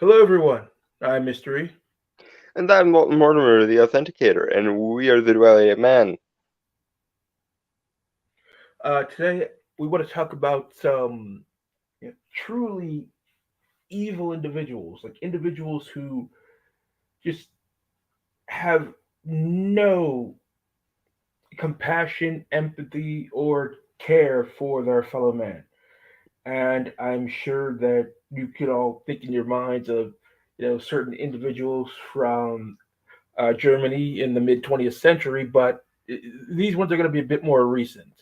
Hello, everyone. I'm Mystery. And I'm Mortimer, the Authenticator, and we are the Duality of Man. Today, we want to talk about some truly evil individuals, like individuals who just have no compassion, empathy, or care for their fellow man. And I'm sure that you could all think in your minds of, certain individuals from Germany in the mid 20th century, but these ones are going to be a bit more recent.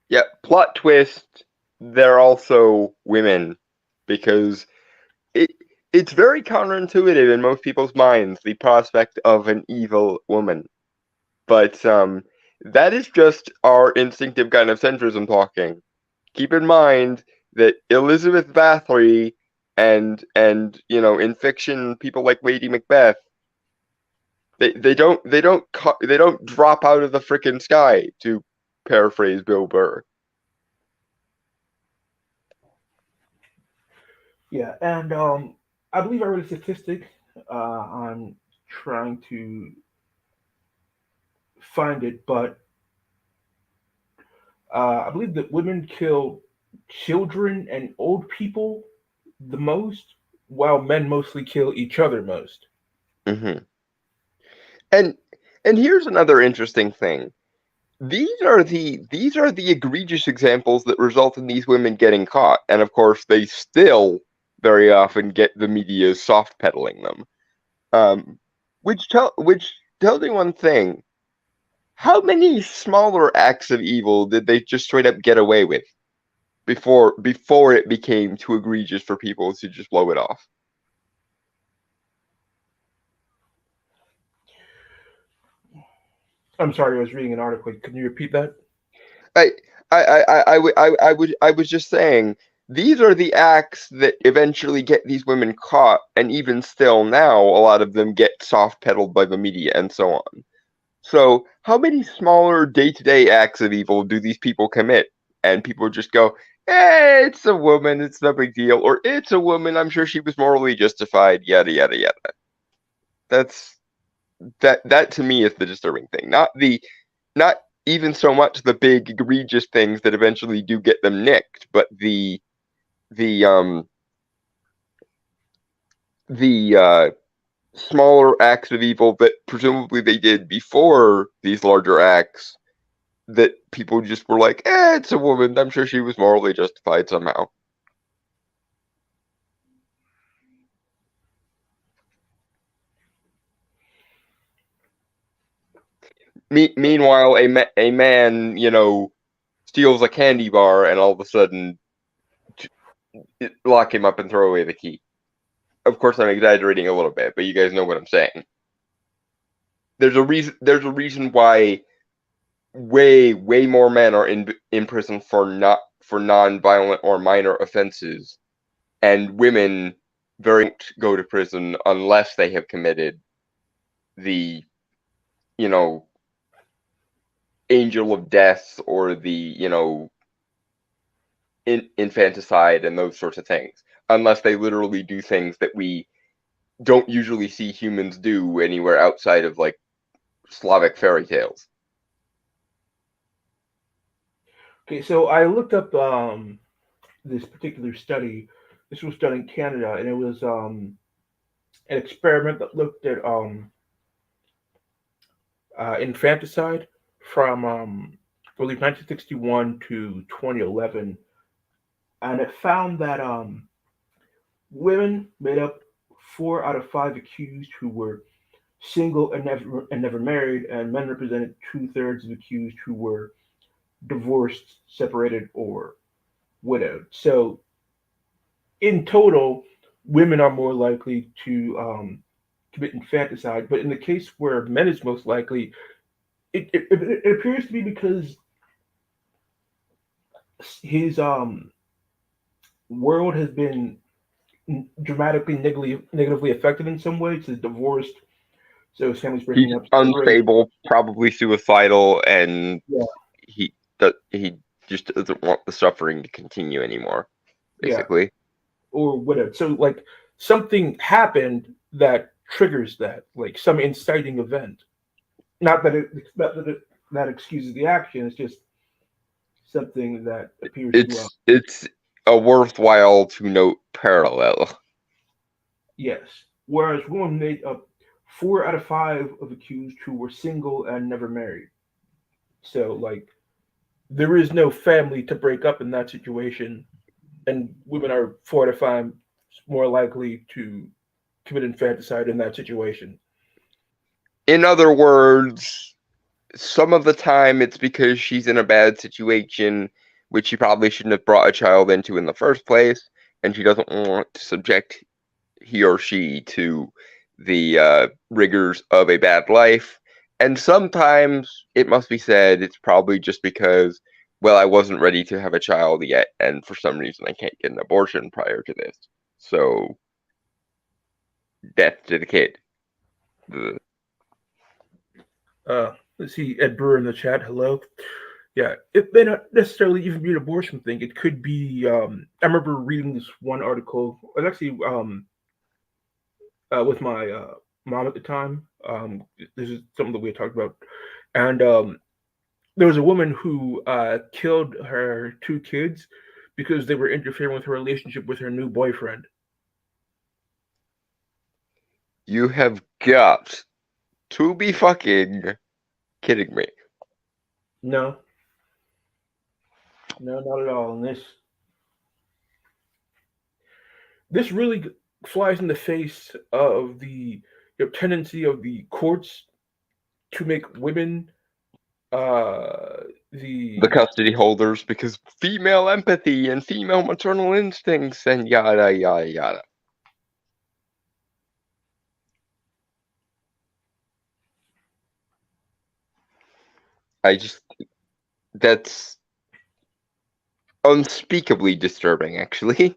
Yeah, plot twist, they're also women, because it it's very counterintuitive in most people's minds, the prospect of an evil woman. But that is just our instinctive kind of centrism talking. Keep in mind that Elizabeth Bathory and in fiction people like Lady Macbeth, they don't drop out of the frickin' sky, to paraphrase Bill Burr. Yeah, and I believe I read a statistic. I'm trying to find it, but I believe that women kill children and old people the most, while men mostly kill each other most. hmm And and here's another interesting thing. These are the egregious examples that result in these women getting caught, and of course they still very often get the media soft pedaling them. Which tells me one thing: how many smaller acts of evil did they just straight up get away with before it became too egregious for people to just blow it off? I'm sorry, I was reading an article. Can you repeat that? I I was just saying, these are the acts that eventually get these women caught, and even still now, a lot of them get soft pedaled by the media and so on. So, how many smaller day-to-day acts of evil do these people commit? And people just go, it's a woman, it's no big deal, or it's a woman, I'm sure she was morally justified, yada yada yada. That's that to me is the disturbing thing. Not even so much the big egregious things that eventually do get them nicked, but the um the smaller acts of evil that presumably they did before these larger acts, that people just were like, it's a woman, I'm sure she was morally justified somehow. Meanwhile, a man, steals a candy bar and all of a sudden lock him up and throw away the key. Of course, I'm exaggerating a little bit, but you guys know what I'm saying. There's a reason why way more men are in prison for non-violent or minor offenses, and women very much go to prison unless they have committed the you know angel of death, or the infanticide and those sorts of things, unless they literally do things that we don't usually see humans do anywhere outside of, like, Slavic fairy tales. Okay, so I looked up this particular study. This was done in Canada, and it was an experiment that looked at infanticide from I believe 1961 to 2011, and it found that women made up 4 out of 5 accused who were single and never married, and men represented 2/3 of accused who were divorced, separated, or widowed. So in total, women are more likely to commit infanticide. But in the case where men is most likely, it appears to be because his world has been dramatically negatively affected in some ways. He's divorced, so his family's breaking He's up. Separated. unstable, probably suicidal, and Yeah, he just doesn't want the suffering to continue anymore, yeah, basically. or whatever. So like something happened that triggers that, like some inciting event. Not that that excuses the action. It's just something that appears to It's a worthwhile to note parallel. yes. Whereas women made up 4 out of 5 of accused who were single and never married. So like there is no family to break up in that situation, and women are 4 out of 5 more likely to commit infanticide in that situation. In other words, some of the time it's because she's in a bad situation, which she probably shouldn't have brought a child into in the first place, and she doesn't want to subject he or she to the rigors of a bad life. And sometimes it must be said it's probably just because, well, I wasn't ready to have a child yet, and for some reason I can't get an abortion prior to this. So, death to the kid. The, Let's see, Ed Brewer in the chat. Hello. Yeah, it may not necessarily even be an abortion thing. It could be. I remember reading this one article. It was actually with my mom at the time. This is something that we had talked about, and there was a woman who killed her 2 kids because they were interfering with her relationship with her new boyfriend. you have got to be fucking kidding me. No, no, not at all. And this really flies in the face of the tendency of the courts to make women The the custody holders because female empathy and female maternal instincts and yada yada yada. I just that's unspeakably disturbing, actually.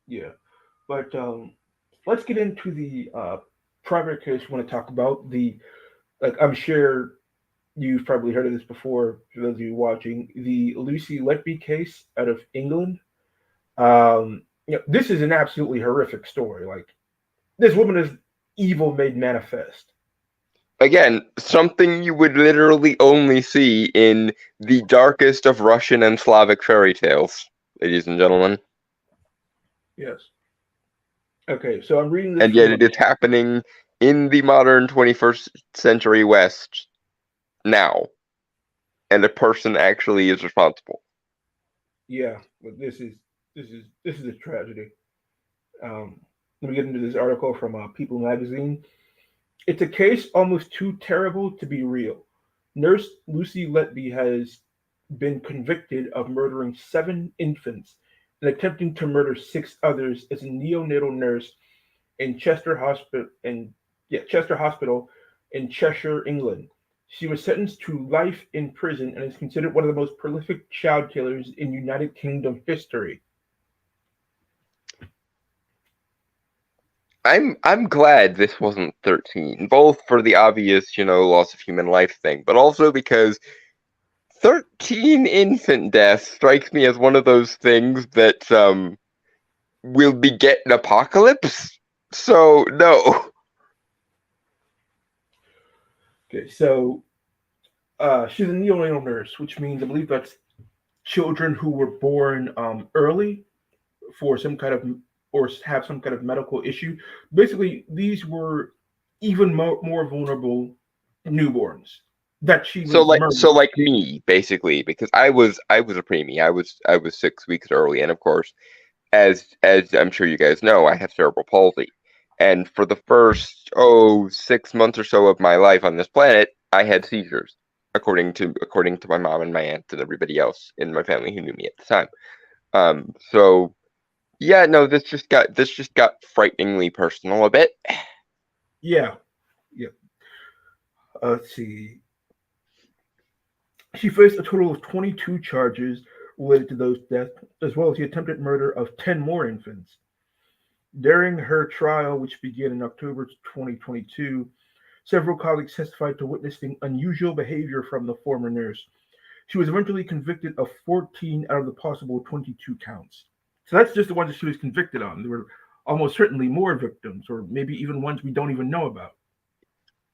yeah. But let's get into the primary case we want to talk about. The like I'm sure you've probably heard of this before. For those of you watching, the Lucy Letby case out of England. This is an absolutely horrific story. Like this woman is evil made manifest. Again, something you would literally only see in the darkest of Russian and Slavic fairy tales, ladies and gentlemen. Yes. Okay, so I'm reading this And yet from it is happening in the modern 21st century West now. And a person actually is responsible. yeah, but this is a tragedy. Let me get into this article from People magazine. It's a case almost too terrible to be real. Nurse Lucy Letby has been convicted of murdering 7 infants and attempting to murder 6 others as a neonatal nurse in Chester Hospital in Cheshire, England. She was sentenced to life in prison and is considered one of the most prolific child killers in United Kingdom history. I'm glad this wasn't 13, both for the obvious, loss of human life thing, but also because 13 infant deaths strikes me as one of those things that will beget an apocalypse. So no. Okay, so she's a neonatal nurse, which means I believe that's children who were born early for some kind of or have some kind of medical issue. Basically, these were even more vulnerable newborns that she So was like murdering. so like me, basically, because I was a preemie. I was 6 weeks early, and of course, as I'm sure you guys know, I have cerebral palsy. And for the first 6 months or so of my life on this planet, I had seizures, according to my mom and my aunt and everybody else in my family who knew me at the time. So yeah, no, this just got frighteningly personal a bit. Yeah, yeah. Let's see. She faced a total of 22 charges related to those deaths, as well as the attempted murder of 10 more infants. During her trial, which began in October 2022, several colleagues testified to witnessing unusual behavior from the former nurse. She was eventually convicted of 14 out of the possible 22 counts. So that's just the ones that she was convicted on. There were almost certainly more victims, or maybe even ones we don't even know about.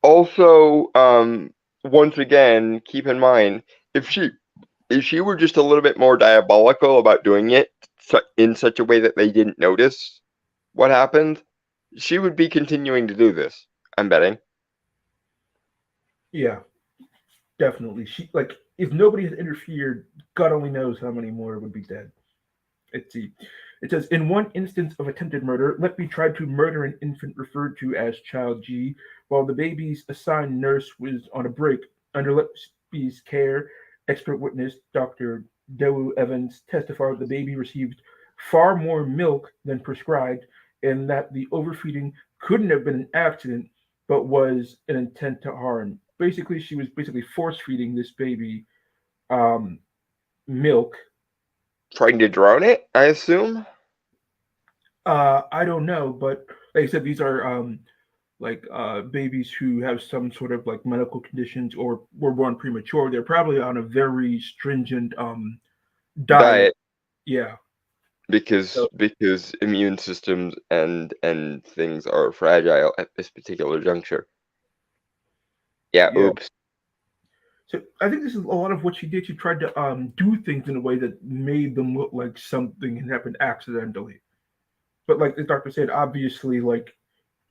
Also, once again, keep in mind if she were just a little bit more diabolical about doing it in such a way that they didn't notice what happened, she would be continuing to do this. I'm betting. Yeah, definitely. She like if nobody has interfered, God only knows how many more would be dead. Let's see. It says, in one instance of attempted murder, Letby tried to murder an infant referred to as Child G, while the baby's assigned nurse was on a break. Under Letby's care, expert witness Dr. Dewu Evans testified the baby received far more milk than prescribed, and that the overfeeding couldn't have been an accident, but was an intent to harm. Basically, she was basically force feeding this baby um, milk. Trying to drone it, I assume? I don't know, but like I said, these are babies who have some sort of like medical conditions or were born premature. They're probably on a very stringent diet. Diet, Yeah. because So because immune systems and things are fragile at this particular juncture. Yeah, yeah. oops. So I think this is a lot of what she did. She tried to do things in a way that made them look like something had happened accidentally. But like the doctor said, obviously, like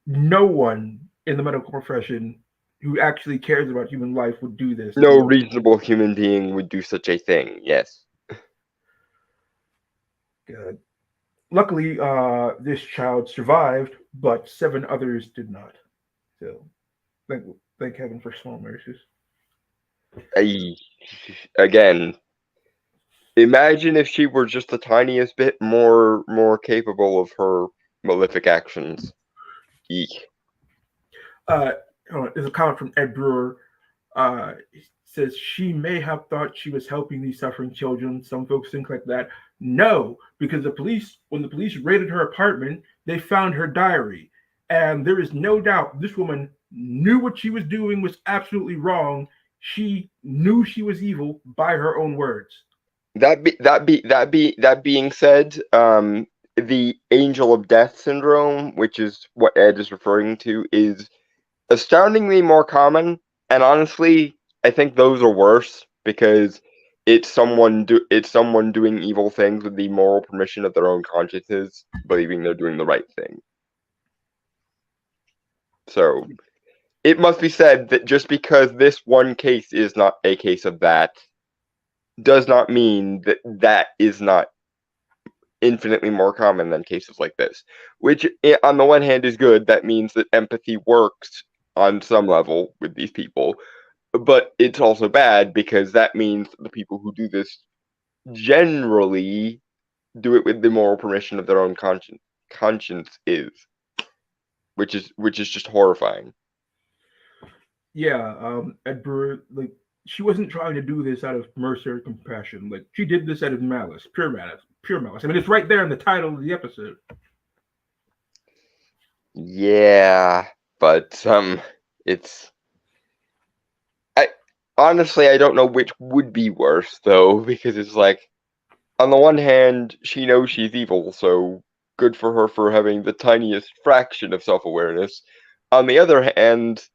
no one in the medical profession who actually cares about human life would do this. No reasonable human being would do such a thing. Yes. Uh, Luckily, this child survived, but seven others did not. So thank, thank heaven for small mercies. I, again, imagine if she were just the tiniest bit more capable of her malefic actions. Eek. Uh, there's a comment from Ed Brewer. He says she may have thought she was helping these suffering children. Some folks think like that. No, because when the police raided her apartment, they found her diary, and there is no doubt this woman knew what she was doing was absolutely wrong. She knew she was evil by her own words. That being said, the Angel of Death syndrome, which is what Ed is referring to, is astoundingly more common, and honestly, I think those are worse because it's someone doing evil things with the moral permission of their own consciences, believing they're doing the right thing. So it must be said that just because this one case is not a case of that, does not mean that that is not infinitely more common than cases like this. Which, on the one hand, is good. That means that empathy works on some level with these people. But it's also bad because that means the people who do this generally do it with the moral permission of their own conscience. Conscience is, which is just horrifying. Yeah, Ed Brewer, like she wasn't trying to do this out of mercy or compassion. Like she did this out of malice, pure malice, pure malice. I mean, it's right there in the title of the episode. Yeah, but it's I honestly I don't know which would be worse though, because it's like on the one hand she knows she's evil, so good for her for having the tiniest fraction of self-awareness. On the other hand,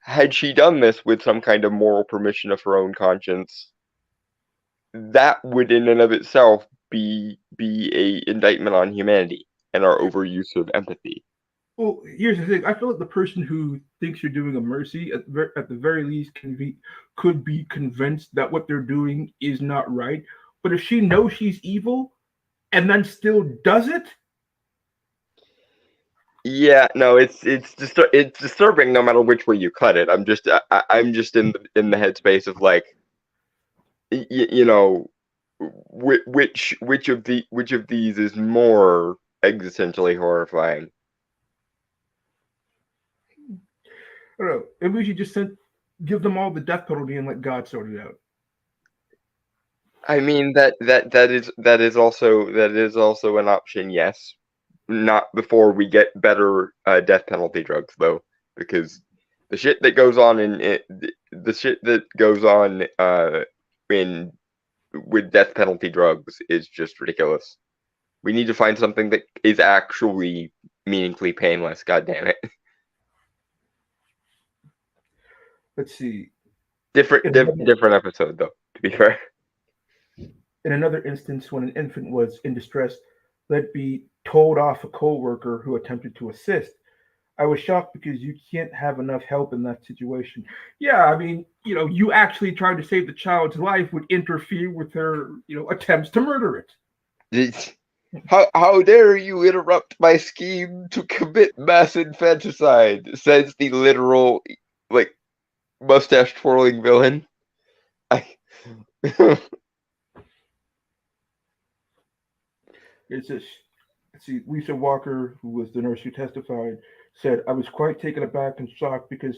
had she done this with some kind of moral permission of her own conscience, that would in and of itself be a indictment on humanity and our overuse of empathy. Well, here's the thing. I feel like the person who thinks you're doing a mercy, at the very least, could be convinced that what they're doing is not right. But if she knows she's evil and then still does it, Yeah, no, it's disturbing no matter which way you cut it. I'm just in the headspace of like you know which of these is more existentially horrifying. I don't know. Maybe we should just give them all the death penalty and let God sort it out. I mean that is also an option. Yes, not before we get better death penalty drugs though, because the shit that goes on the shit that goes on in with death penalty drugs is just ridiculous. We need to find something that is actually meaningfully painless. God damn it. Let's see. Different, In another, different episode though. To be fair. in another instance, when an infant was in distress, Letby told off a co-worker who attempted to assist. I was shocked because you can't have enough help in that situation. Yeah, I mean, you actually tried to save the child's life would interfere with her, attempts to murder it. How dare you interrupt my scheme to commit mass infanticide? Says the literal like mustache twirling villain. I It's just, let's see, Lisa Walker, who was the nurse who testified, said, I was quite taken aback and shocked because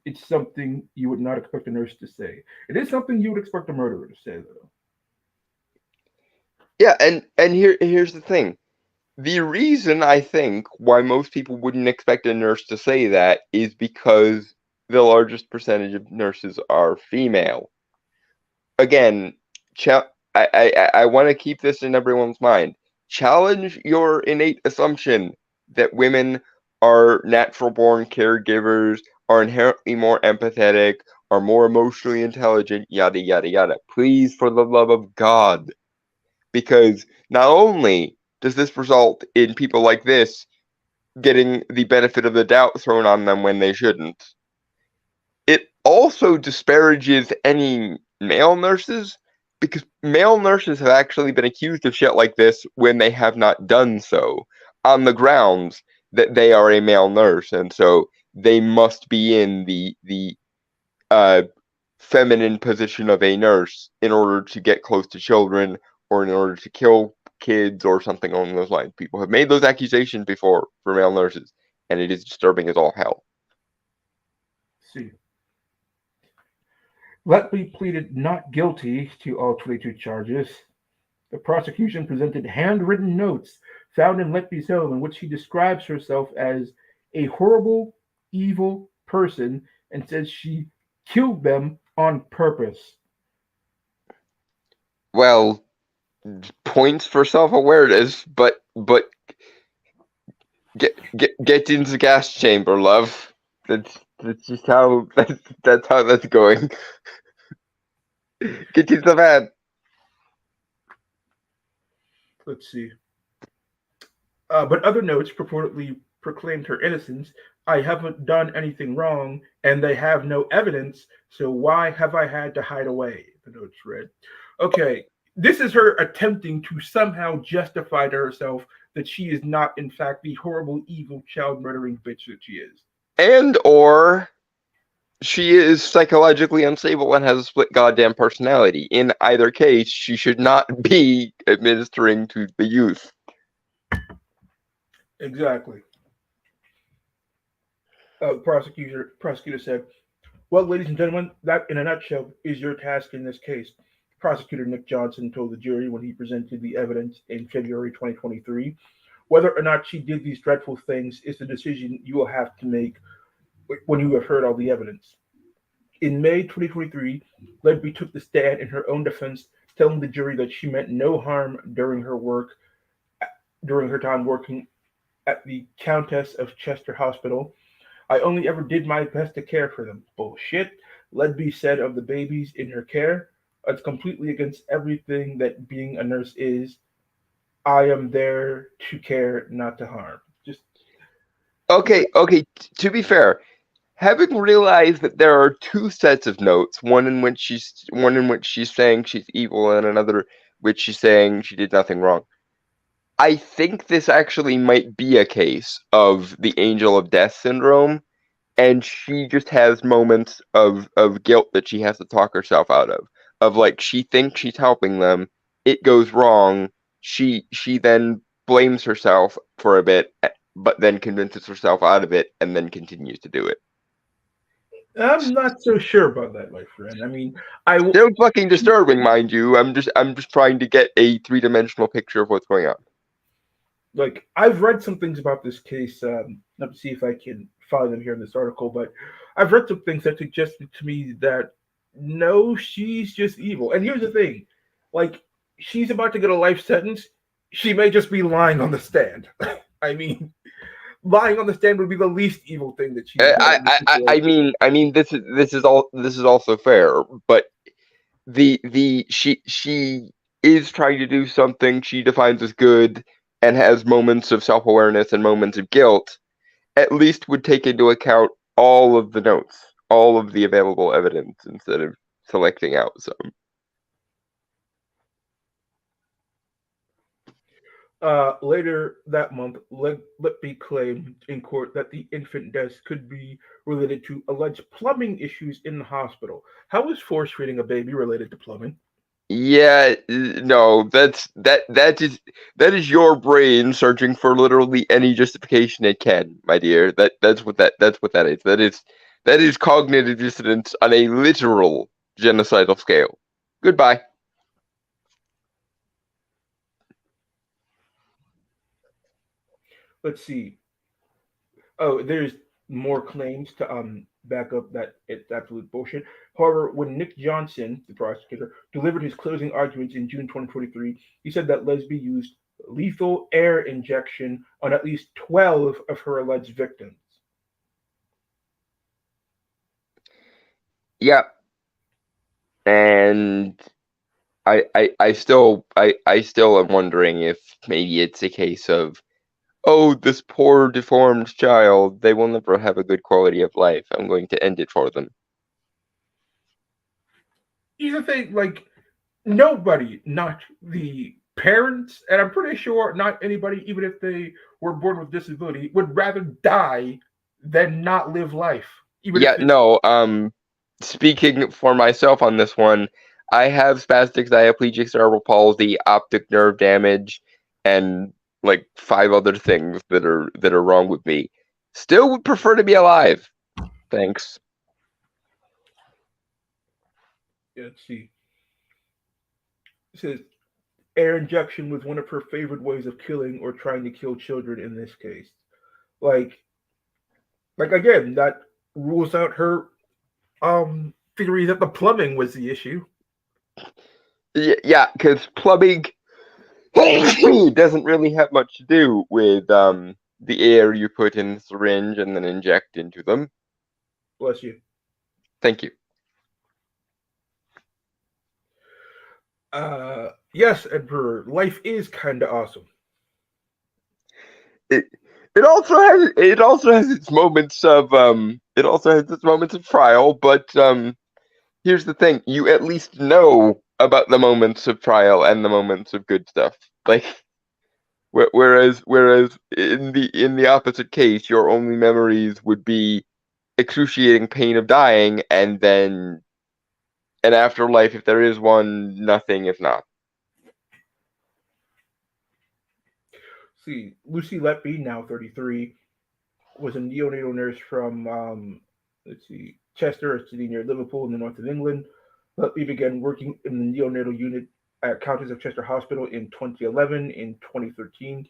it's something you would not expect a nurse to say. It is something you would expect a murderer to say, though. Yeah, and here's the thing. The reason I think why most people wouldn't expect a nurse to say that is because the largest percentage of nurses are female. Again, I want to keep this in everyone's mind. Challenge your innate assumption that women are natural born caregivers, are inherently more empathetic, are more emotionally intelligent, yada, yada, yada. Please, for the love of God. Because not only does this result in people like this getting the benefit of the doubt thrown on them when they shouldn't, it also disparages any male nurses because male nurses have actually been accused of shit like this when they have not done so on the grounds that they are a male nurse and so they must be in the uh, feminine position of a nurse in order to get close to children or in order to kill kids or something along those lines. People have made those accusations before for male nurses, and it is disturbing as all hell. See. Letley pleaded not guilty to all 22 charges. The prosecution presented handwritten notes found in Letley's home in which she describes herself as a horrible, evil person and says she killed them on purpose. Well, points for self-awareness, but get into the gas chamber, love. That's just how that's how that's going. Get into the van. Let's see. But other notes purportedly proclaimed her innocence. I haven't done anything wrong, and they have no evidence, so why have I had to hide away? The notes read. Okay, this is her attempting to somehow justify to herself that she is not, in fact, the horrible, evil, child murdering bitch that she is. And or she is psychologically unstable and has a split goddamn personality. In either case, she should not be administering to the youth. Exactly. Prosecutor said, well, ladies and gentlemen, that in a nutshell is your task in this case. Prosecutor Nick Johnson told the jury when he presented the evidence in February 2023. Whether or not she did these dreadful things is the decision you will have to make when you have heard all the evidence. In May 2023, Ledby took the stand in her own defense, telling the jury that she meant no harm during her time working at the Countess of Chester Hospital. I only ever did my best to care for them. Bullshit. Ledby said of the babies in her care, it's completely against everything that being a nurse is. I am there to care, not to harm. Just Okay. To be fair, having realized that there are two sets of notes, one in which she's saying she's evil, and another which she's saying she did nothing wrong. I think this actually might be a case of the angel of death syndrome, and she just has moments of guilt that she has to talk herself out of. Of like she thinks she's helping them, it goes wrong. She then blames herself for a bit, but then convinces herself out of it, and then continues to do it. I'm not so sure about that, my friend. I mean, I w- Still fucking disturbing, mind you. I'm just trying to get a three-dimensional picture of what's going on. like I've read some things about this case. Let me see if I can find them here in this article, but I've read some things that suggested to me that no, she's just evil. And here's the thing, like she's about to get a life sentence. She may just be lying on the stand. I mean, lying on the stand would be the least evil thing that she's done in this situation. This is also fair, but she is trying to do something she defines as good and has moments of self awareness and moments of guilt. At least would take into account all of the notes, all of the available evidence instead of selecting out some. Later that month, Lipby claimed in court that the infant deaths could be related to alleged plumbing issues in the hospital. How is force feeding a baby related to plumbing? Yeah, no, that is your brain searching for literally any justification it can, my dear. That's what that is. That is cognitive dissonance on a literal genocidal scale. Goodbye. Let's see. Oh, there's more claims to back up that it's absolute bullshit. However, when Nick Johnson, the prosecutor, delivered his closing arguments in June 2023, he said that Lesby used lethal air injection on at least 12 of her alleged victims. Yeah, and I still am wondering if maybe it's a case of, oh, this poor deformed child, they will never have a good quality of life. I'm going to end it for them. Here's the thing, like, nobody, not the parents, and I'm pretty sure not anybody, even if they were born with disability, would rather die than not live life. Even Yeah, if it's no, speaking for myself on this one, I have spastic diaplegic cerebral palsy, optic nerve damage, and like five other things that are wrong with me. Still would prefer to be alive. Thanks. let's see, it says air injection was one of her favorite ways of killing or trying to kill children in this case. Like like again, that rules out her theory that the plumbing was the issue. Yeah, because plumbing doesn't really have much to do with the air you put in the syringe and then inject into them. Bless you. Thank you. Yes, Emperor, life is kinda awesome. It it also has its moments of trial, but here's the thing: you at least know about the moments of trial and the moments of good stuff. Like whereas in the opposite case, your only memories would be excruciating pain of dying, and then an afterlife if there is one, nothing if not. See, Lucy Letby, now 33, was a neonatal nurse from, let's see, Chester, a city near Liverpool in the north of England. Letby began working in the neonatal unit at Countess of Chester Hospital in 2011. In 2013,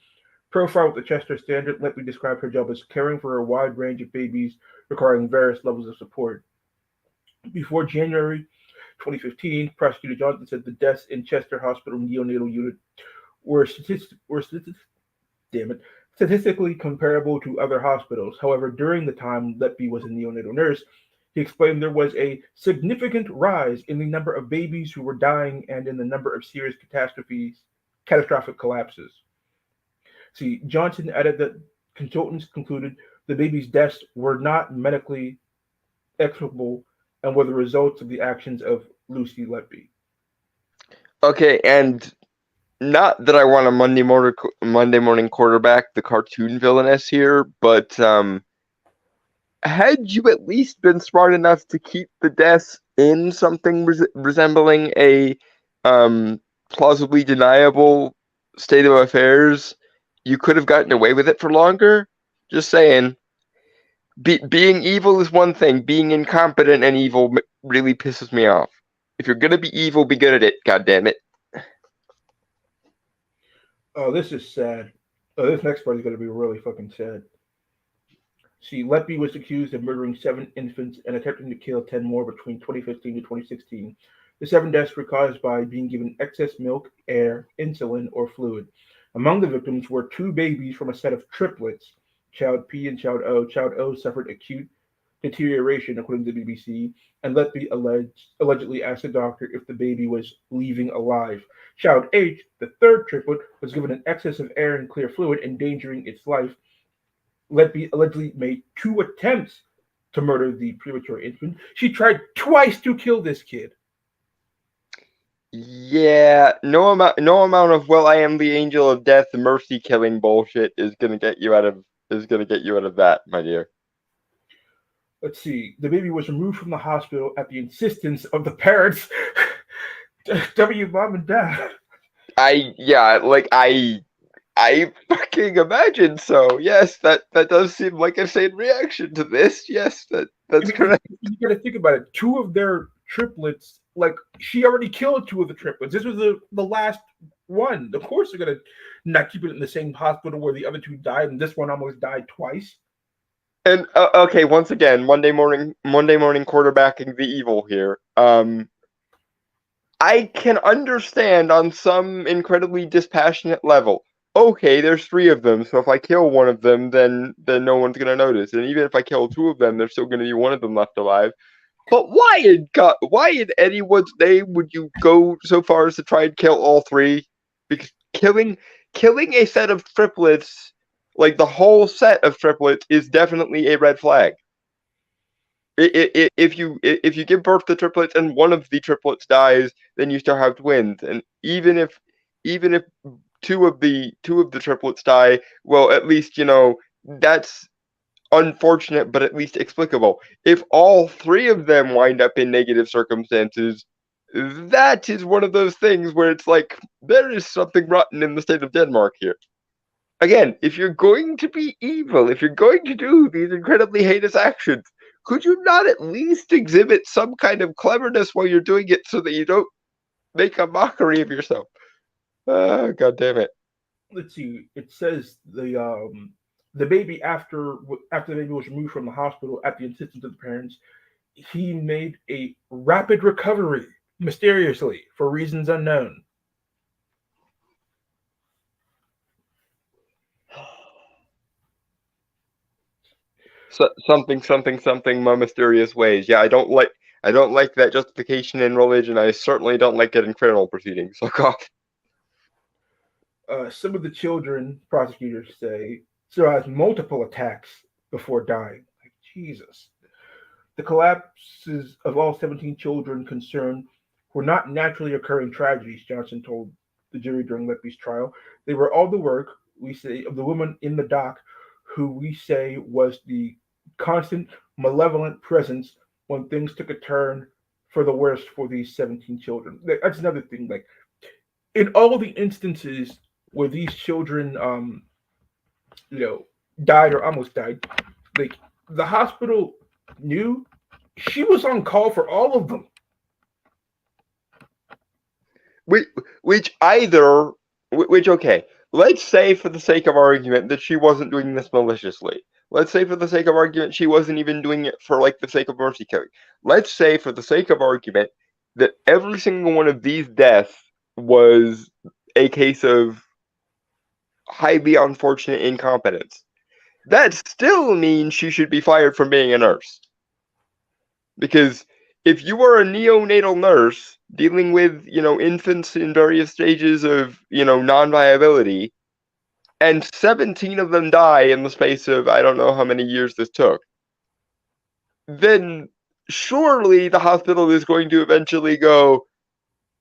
profile with the Chester Standard, Letby described her job as caring for a wide range of babies requiring various levels of support. Before January 2015, Prosecutor Johnson said the deaths in Chester Hospital neonatal unit were damn it, statistically comparable to other hospitals. However, during the time Letby was a neonatal nurse, he explained there was a significant rise in the number of babies who were dying and in the number of serious catastrophic collapses. See, Johnson added that consultants concluded the baby's deaths were not medically explicable and were the results of the actions of Lucy Letby. Okay, and not that I want a Monday morning quarterback, the cartoon villainess here, but had you at least been smart enough to keep the deaths in something resembling a um, plausibly deniable state of affairs, you could have gotten away with it for longer. Just saying. Being evil is one thing. Being incompetent and evil really pisses me off. If you're gonna be evil, be good at it. God damn it. Oh, this is sad. Oh, this next part is going to be really fucking sad. See, Letby was accused of murdering seven infants and attempting to kill 10 more between 2015 to 2016. The seven deaths were caused by being given excess milk, air, insulin, or fluid. Among the victims were two babies from a set of triplets, Child P and Child O. Child O suffered acute deterioration, according to the BBC, and allegedly asked the doctor if the baby was leaving alive. Child H, the third triplet, was given an excess of air and clear fluid, endangering its life. Letby allegedly made two attempts to murder the premature infant. She tried twice to kill this kid. Yeah, no amount of "well, I am the angel of death" mercy killing bullshit is gonna get you out of that, my dear. Let's see. The baby was removed from the hospital at the insistence of the parents. W, mom, and dad. Yeah, like I fucking imagine so. Yes, that does seem like a sane reaction to this. Yes, that's Because correct. you got to think about it. Two of their triplets, like she already killed two of the triplets. This was the last one. Of course, they're gonna not keep it in the same hospital where the other two died, and this one almost died twice. And okay, once again, Monday morning quarterbacking the evil here. I can understand on some incredibly dispassionate level. Okay, there's three of them, so if I kill one of them, then no one's gonna notice. And even if I kill two of them, there's still gonna be one of them left alive. But why in anyone's name would you go so far as to try and kill all three? Because killing a set of triplets, like the whole set of triplets, is definitely a red flag. If you give birth to triplets and one of the triplets dies, then you still have twins. And even if two of the triplets die, well, at least that's unfortunate, but at least explicable. If all three of them wind up in negative circumstances, that is one of those things where it's like there is something rotten in the state of Denmark here. Again, if you're going to be evil, if you're going to do these incredibly heinous actions, could you not at least exhibit some kind of cleverness while you're doing it so that you don't make a mockery of yourself? God damn it. Let's see. It says the baby after the baby was removed from the hospital at the insistence of the parents, he made a rapid recovery mysteriously for reasons unknown. Something, something, something, my mysterious ways. Yeah, I don't like that justification in religion. I certainly don't like it in criminal proceedings. Fuck off. Some of the children, prosecutors say, survived multiple attacks before dying. Like Jesus. The collapses of all 17 children concerned were not naturally occurring tragedies, Johnson told the jury during Lepke's trial. They were all the work, we say, of the woman in the dock, who we say was the constant, malevolent presence when things took a turn for the worse for these 17 children. That's another thing. Like, in all the instances where these children, you know, died or almost died, like, the hospital knew she was on call for all of them. Which, which okay, let's say for the sake of argument that she wasn't doing this maliciously. Let's say for the sake of argument she wasn't even doing it for like the sake of mercy killing. Let's say for the sake of argument that every single one of these deaths was a case of highly unfortunate incompetence. That still means she should be fired from being a nurse. Because if you are a neonatal nurse dealing with, infants in various stages of, non-viability, and 17 of them die in the space of I don't know how many years this took, then surely the hospital is going to eventually go,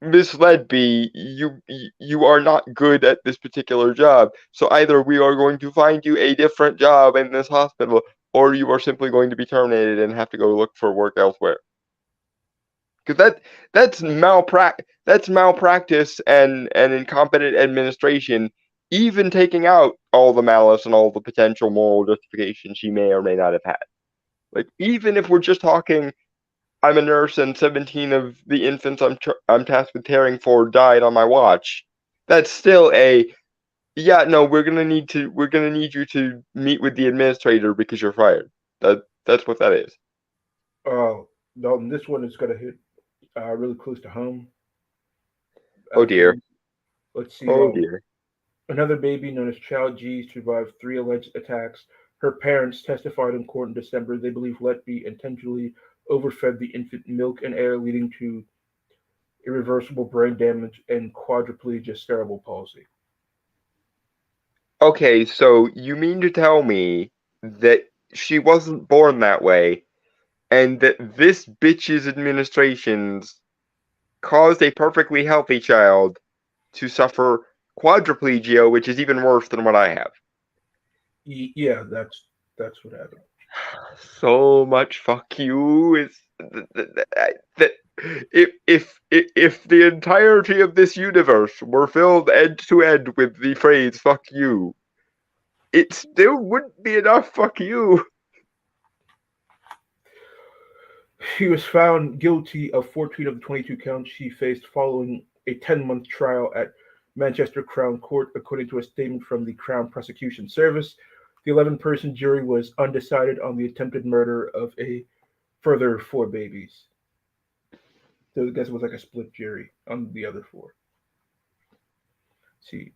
Miss Ledby, you are not good at this particular job. So either we are going to find you a different job in this hospital, or you are simply going to be terminated and have to go look for work elsewhere. Because that's malpractice and incompetent administration, even taking out all the malice and all the potential moral justification she may or may not have had. Like even if we're just talking, I'm a nurse and 17 of the infants I'm tasked with caring for died on my watch. That's still a yeah. No, we're gonna need you to meet with the administrator because you're fired. That's what that is. Dalton, this one is going to hit really close to home. Oh dear. For let's see. Oh dear. Another baby, known as Child G, survived three alleged attacks. Her parents testified in court in December they believe Letby intentionally overfed the infant milk and air, leading to irreversible brain damage and quadriplegia cerebral palsy. Okay, so you mean to tell me that she wasn't born that way, and that this bitch's administrations caused a perfectly healthy child to suffer quadriplegia, which is even worse than what I have. Yeah, that's what happened. So much fuck you is that if the entirety of this universe were filled end to end with the phrase "fuck you," it still wouldn't be enough. Fuck you. She was found guilty of 14 of the 22 counts she faced following a 10-month trial at Manchester Crown Court, according to a statement from the Crown Prosecution Service. The 11-person jury was undecided on the attempted murder of a further four babies. So I guess it was like a split jury on the other four. See,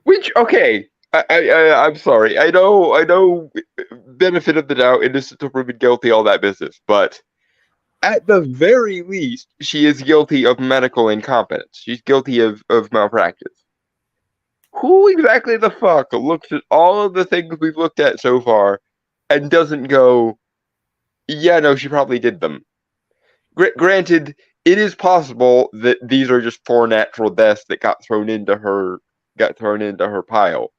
Which okay, I'm sorry. I know. Benefit of the doubt, innocent until proven guilty, all that business. But at the very least, she is guilty of medical incompetence. She's guilty of malpractice. Who exactly the fuck looks at all of the things we've looked at so far and doesn't go, yeah, no, she probably did them? Granted, it is possible that these are just four natural deaths that got thrown into her pile.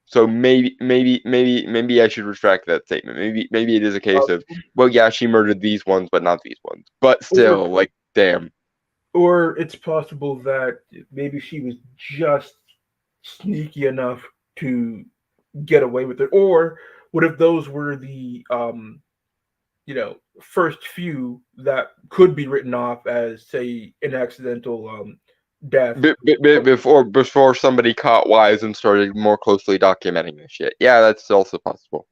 So maybe I should retract that statement. Maybe it is a case of, well, yeah, she murdered these ones, but not these ones. But or still, like, damn. or it's possible that maybe she was just sneaky enough to get away with it. Or what if those were the first few that could be written off as, say, an accidental death. Before somebody caught wise and started more closely documenting this shit. Yeah, that's also possible.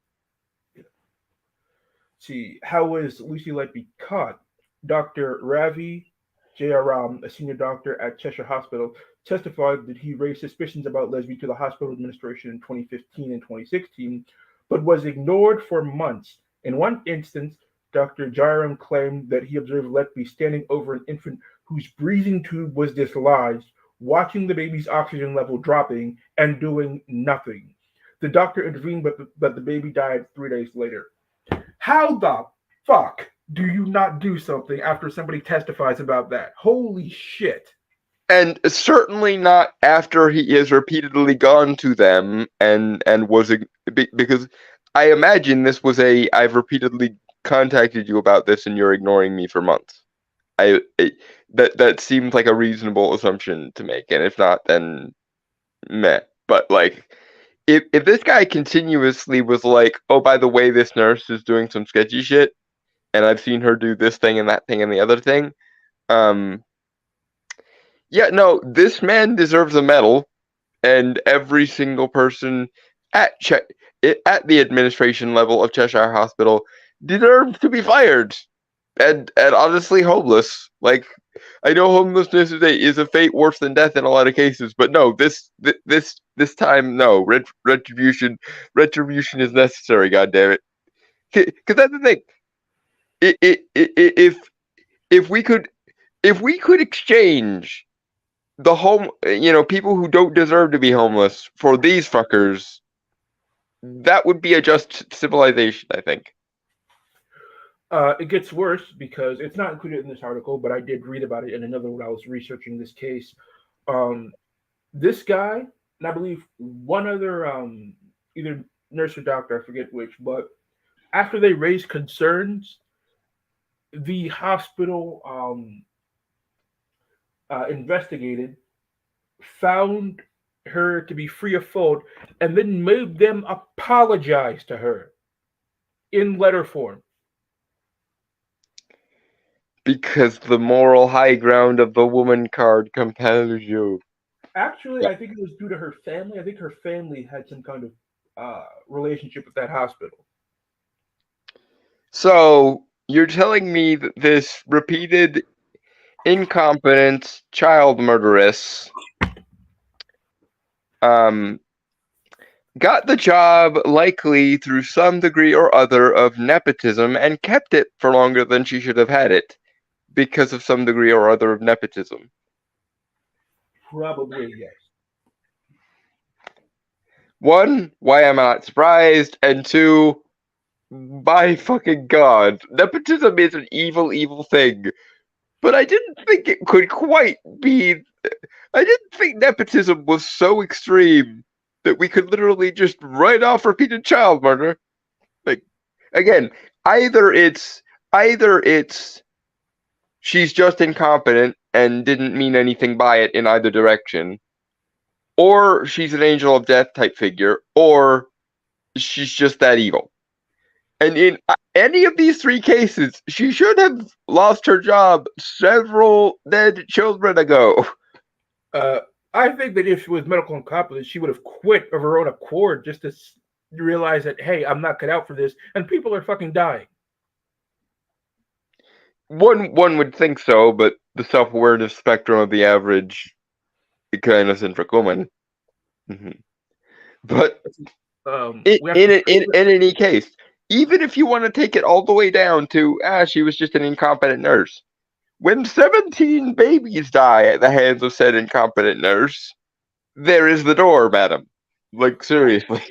See, how was Lucy Letby caught? Dr. Ravi Jayaram, a senior doctor at Cheshire Hospital, testified that he raised suspicions about Lesby to the hospital administration in 2015 and 2016, but was ignored for months. In one instance, Dr. Jayaram claimed that he observed Letby standing over an infant whose breathing tube was dislodged, watching the baby's oxygen level dropping, and doing nothing. The doctor intervened, but the baby died 3 days later. How the fuck do you not do something after somebody testifies about that? Holy shit. And certainly not after he has repeatedly gone to them and was because I imagine this was a I've repeatedly contacted you about this and you're ignoring me for months. That seems like a reasonable assumption to make, and if not, then meh. But like, if this guy continuously was like, oh, by the way, this nurse is doing some sketchy shit, and I've seen her do this thing and that thing and the other thing, um, yeah, no, this man deserves a medal, and every single person at at the administration level of Cheshire Hospital deserves to be fired. And honestly, homeless. Like, I know homelessness is a fate worse than death in a lot of cases, but no, this time, no, retribution is necessary. God damn it, because that's the thing. If if we could if we could exchange the people who don't deserve to be homeless for these fuckers, that would be a just civilization, I think. It gets worse because it's not included in this article, but I did read about it in another when I was researching this case. Um, this guy, and I believe one other, either nurse or doctor, I forget which, but after they raised concerns, the hospital investigated, found her to be free of fault, and then made them apologize to her in letter form. Because the moral high ground of the woman card compels you. Actually, I think it was due to her family. I think her family had some kind of relationship with that hospital. So you're telling me that this repeated incompetent child murderess got the job likely through some degree or other of nepotism and kept it for longer than she should have had it because of some degree or other of nepotism. Probably yes. One, why am I not surprised? And two, my fucking god, nepotism is an evil, evil thing. But I didn't think it could quite be. I didn't think nepotism was so extreme that we could literally just write off repeated child murder. Like, again, either it's either it's she's just incompetent and didn't mean anything by it in either direction, or she's an angel of death type figure, or she's just that evil. And in any of these three cases, she should have lost her job several dead children ago. Uh, I think that if she was medical incompetent, she would have quit of her own accord just to realize that, hey, I'm not cut out for this, and people are fucking dying. One would think so, but the self awareness spectrum of the average kind of centric woman. Mm-hmm. But We have to. in any case, even if you want to take it all the way down to she was just an incompetent nurse. When 17 babies die at the hands of said incompetent nurse, there is the door, madam. Like, seriously.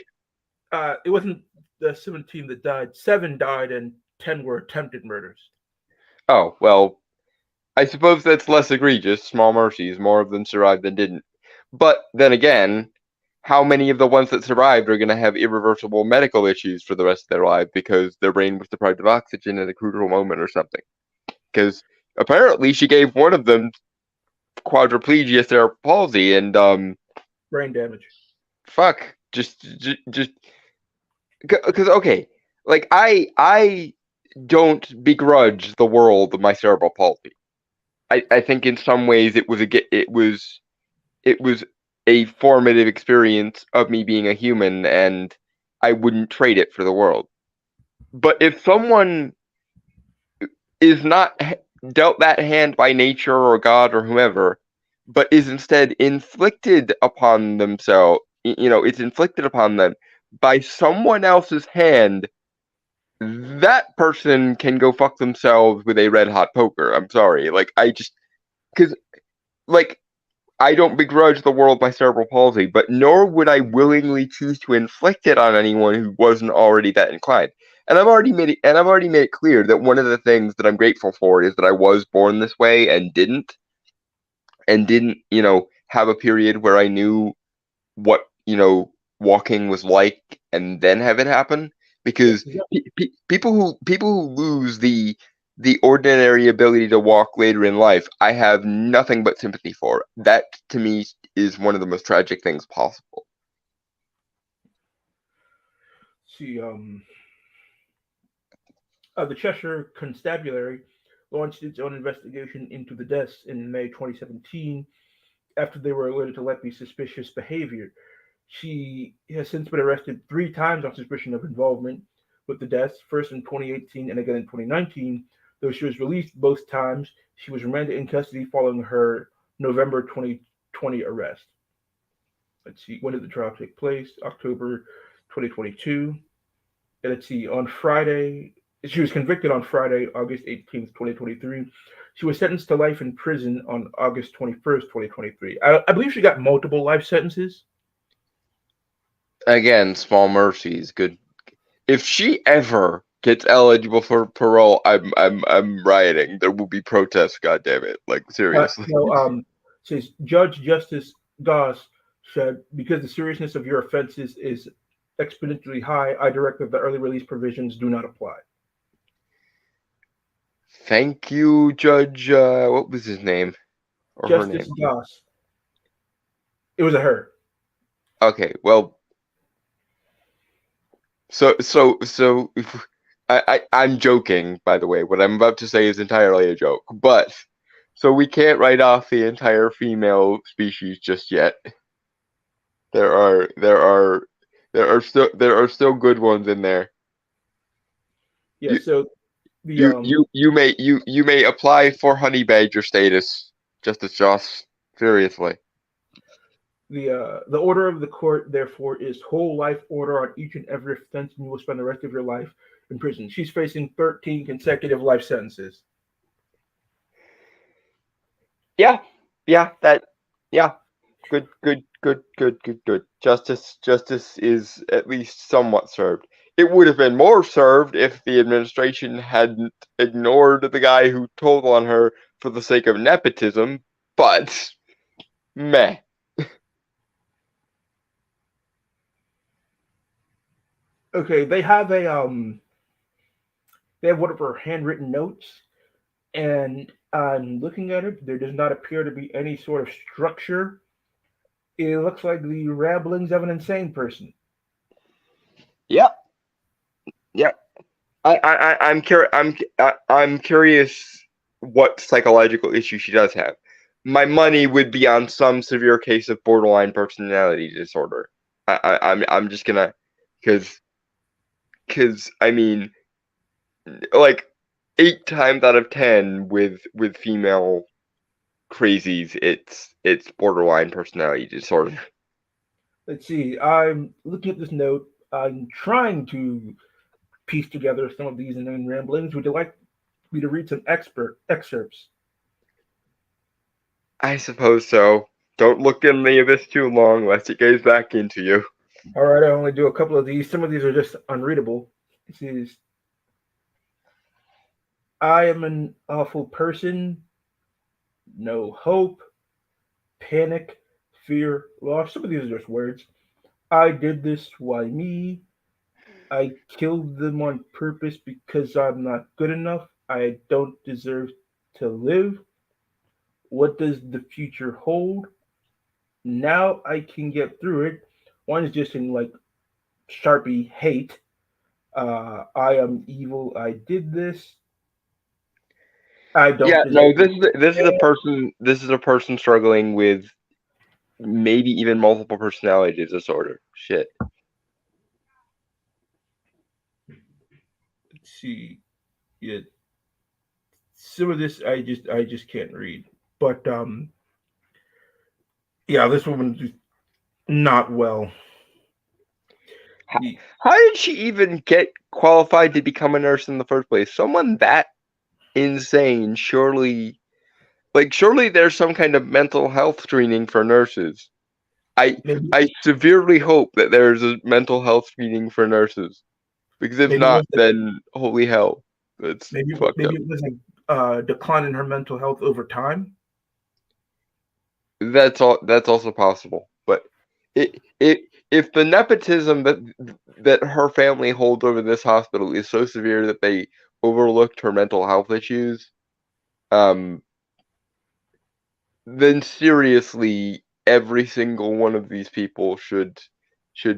It wasn't the 17 that died. 7 died, and 10 were attempted murders. Oh, well, I suppose that's less egregious. Small mercies, more of them survived than didn't. But then again, how many of the ones that survived are going to have irreversible medical issues for the rest of their life because their brain was deprived of oxygen at a crucial moment or something? Because apparently she gave one of them quadriplegia cerebral palsy, and Brain damage. fuck, just because okay, like I don't begrudge the world my cerebral palsy. I think in some ways it was a formative experience of me being a human, and I wouldn't trade it for the world. But if someone is not dealt that hand by nature or God or whoever, but is instead inflicted upon themselves, it's inflicted upon them by someone else's hand, that person can go fuck themselves with a red hot poker. I'm sorry. Like, because, like, I don't begrudge the world my cerebral palsy, but nor would I willingly choose to inflict it on anyone who wasn't already that inclined. I've already made it clear that one of the things that I'm grateful for is that I was born this way and didn't, have a period where I knew what, walking was like and then have it happen. Yes, Because people who lose the ordinary ability to walk later in life, I have nothing but sympathy for. That to me is one of the most tragic things possible. see, the Cheshire Constabulary launched its own investigation into the deaths in May 2017 after they were alerted to likely suspicious behavior. She has since been arrested 3 times on suspicion of involvement with the deaths, first in 2018 and again in 2019. Though she was released both times, she was remanded in custody following her November 2020 arrest. Let's see, when did the trial take place? October 2022. And let's see, on Friday, she was convicted on Friday, August 18th, 2023. She was sentenced to life in prison on August 21st, 2023. I believe she got multiple life sentences. Again, small mercies. Good. If she ever gets eligible for parole, I'm rioting. There will be protests. God damn it! Like, seriously. No, says Judge Justice Goss said, because the seriousness of your offenses is exponentially high, I direct that the early release provisions do not apply. Thank you, Judge. What was his name or her Justice name? Goss. It was a her. Okay, well, so I'm joking, by the way. What I'm about to say is entirely a joke. But so we can't write off the entire female species just yet. There are there are there are still good ones in there. Yeah, You so the you may apply for honey badger status, Justice Joss. Seriously. The order of the court, therefore, is whole life order on each and every offense, and you will spend the rest of your life in prison. She's facing 13 consecutive life sentences. Yeah, yeah, yeah. Good. Justice is at least somewhat served. It would have been more served if the administration hadn't ignored the guy who told on her for the sake of nepotism, but meh. Okay, they have one of her handwritten notes, and on looking at it, there does not appear to be any sort of structure. It looks like the ramblings of an insane person. Yep, yep. I'm curious what psychological issue she does have. My money would be on some severe case of borderline personality disorder. I'm just gonna, because I mean, like 8 times out of 10 with female crazies, it's borderline personality disorder. Let's see. I'm looking at this note. I'm trying to piece together some of these inane ramblings. Would you like me to read some expert excerpts? I suppose so. Don't look at any of this too long, lest it goes back into you. All right, I only do a couple of these. Some of these are just unreadable. This is I am an awful person, no hope, panic, fear, loss. Some of these are just words. I did this, why me? I killed them on purpose because I'm not good enough. I don't deserve to live. What does the future hold? Now I can get through it. One is just in like Sharpie hate. I am evil. I did this. I don't Yeah, deserve no, to this is a live. person struggling with maybe even multiple personality disorder. Shit. Let's see. Yeah, some of this I just can't read. But yeah, this woman's just not well. How, The- how did she even get qualified to become a nurse in the first place? Someone that insane, surely there's some kind of mental health screening for nurses. I Maybe I severely hope that there's a mental health screening for nurses, because if maybe it not, was then holy hell, that's fucked maybe up. it was a decline in her mental health over time. That's also possible. But it if the nepotism that her family holds over this hospital is so severe that they overlooked her mental health issues, um, then seriously, every single one of these people should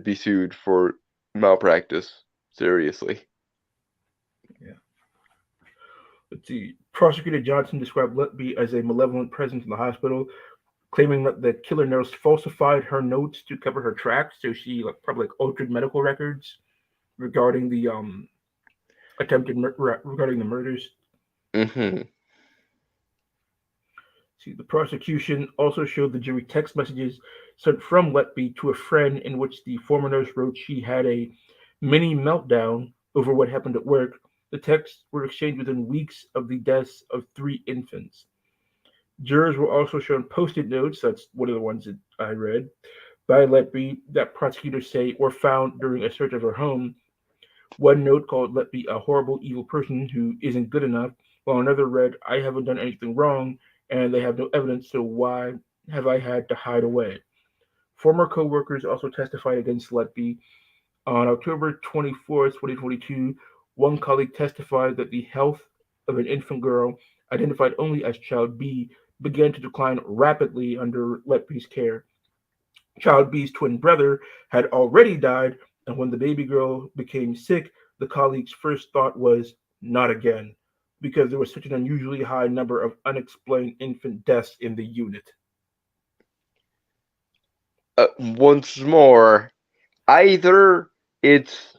be sued for malpractice. Seriously. Yeah. Let's see. Prosecutor Johnson described Letby as a malevolent presence in the hospital, claiming that the killer nurse falsified her notes to cover her tracks. So she like probably like altered medical records regarding the regarding the murders. Hmm. See, the prosecution also showed the jury text messages sent from Letby to a friend in which the former nurse wrote she had a mini meltdown over what happened at work. The texts were exchanged within weeks of the deaths of three infants. Jurors were also shown post-it notes, that's one of the ones that I read, by Letby that prosecutors say were found during a search of her home. One note called Letby a horrible, evil person who isn't good enough, while another read, I haven't done anything wrong, and they have no evidence, so why have I had to hide away? Former co-workers also testified against Letby. On October 24th, 2022, one colleague testified that the health of an infant girl, identified only as Child B, began to decline rapidly under Letby's care. Child B's twin brother had already died, and when the baby girl became sick, the colleague's first thought was, not again, because there was such an unusually high number of unexplained infant deaths in the unit. Once more, either it's